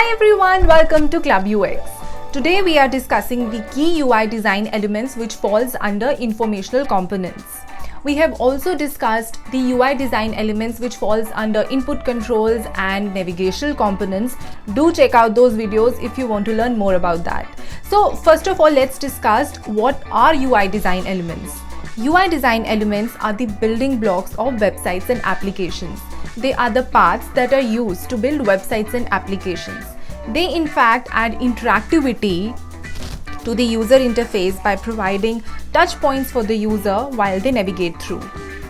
Hi everyone, welcome to Club UX. Today we are discussing the key UI design elements which falls under informational components. We have also discussed the UI design elements which falls under input controls and navigational components. Do check out those videos if you want to learn more about that. So first of all, let's discuss what are UI design elements. UI design elements are the building blocks of websites and applications. They are the parts that are used to build websites and applications. They in fact add interactivity to the user interface by providing touch points for the user while they navigate through.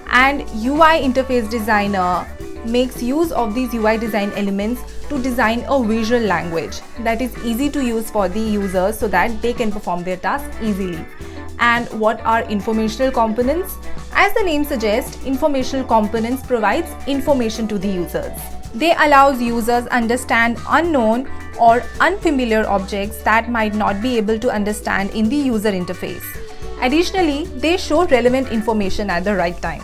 And UI interface designer makes use of these UI design elements to design a visual language that is easy to use for the user so that they can perform their task easily. And what are informational components? As the name suggests, informational components provides information to the users. They allows users understand unknown or unfamiliar objects that might not be able to understand in the user interface. Additionally, they show relevant information at the right time.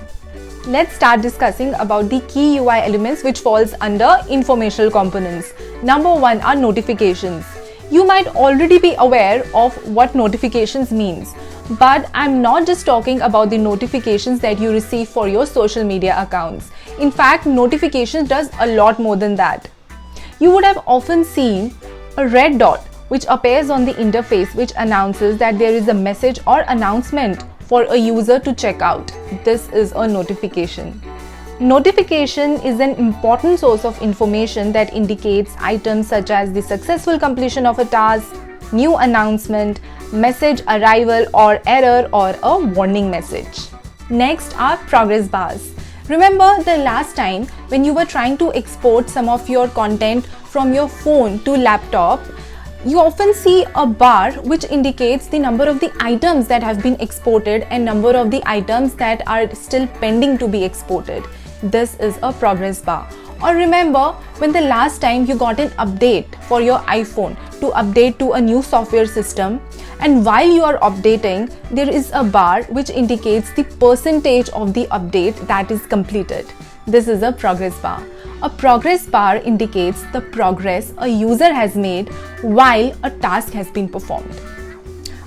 Let's start discussing about the key UI elements which falls under informational components. Number one are notifications. You might already be aware of what notifications means. But I'm not just talking about the notifications that you receive for your social media accounts. In fact, notifications does a lot more than that. You would have often seen a red dot which appears on the interface which announces that there is a message or announcement for a user to check out. This is a notification. Notification is an important source of information that indicates items such as the successful completion of a task, new announcement, message arrival or error, or a warning message. Next are progress bars. Remember the last time when you were trying to export some of your content from your phone to laptop, you often see a bar which indicates the number of the items that have been exported and number of the items that are still pending to be exported. This is a progress bar. Or remember when the last time you got an update for your iPhone to update to a new software system, and while you are updating, there is a bar which indicates the percentage of the update that is completed. This is a progress bar. A progress bar indicates the progress a user has made while a task has been performed.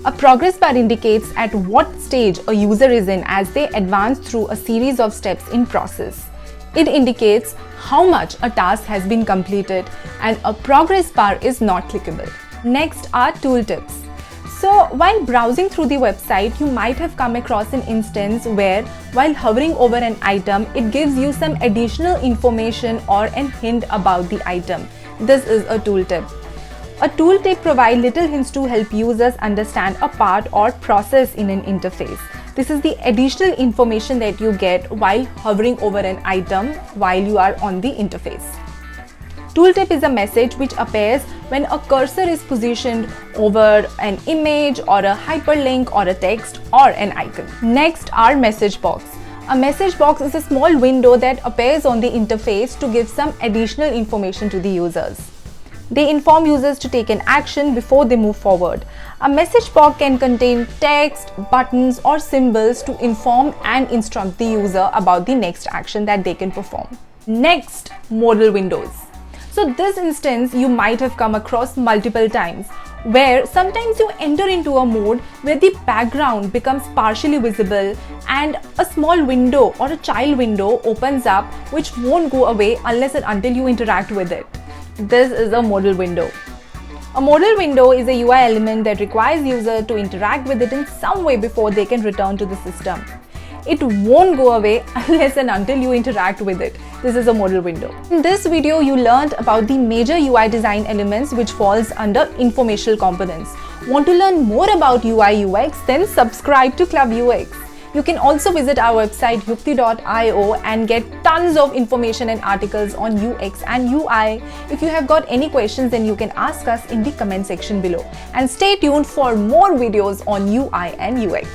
A progress bar indicates at what stage a user is in as they advance through a series of steps in process. It indicates how much a task has been completed, and a progress bar is not clickable. Next are tooltips. So while browsing through the website, you might have come across an instance where while hovering over an item, it gives you some additional information or an hint about the item. This is a tooltip. A tooltip provides little hints to help users understand a part or process in an interface. This is the additional information that you get while hovering over an item while you are on the interface. Tooltip is a message which appears when a cursor is positioned over an image or a hyperlink or a text or an icon. Next are message box. A message box is a small window that appears on the interface to give some additional information to the users. They inform users to take an action before they move forward. A message box can contain text, buttons, or symbols to inform and instruct the user about the next action that they can perform. Next, modal windows. So this instance you might have come across multiple times, where sometimes you enter into a mode where the background becomes partially visible and a small window or a child window opens up which won't go away unless and until you interact with it. This is a modal window. A modal window is a UI element that requires user to interact with it in some way before they can return to the system. It won't go away unless and until you interact with it. This is a modal window. In this video, you learned about the major UI design elements which falls under informational components. Want to learn more about UI UX? Then subscribe to Club UX. You can also visit our website yukti.io and get tons of information and articles on UX and UI. If you have got any questions, then you can ask us in the comment section below. And stay tuned for more videos on UI and UX.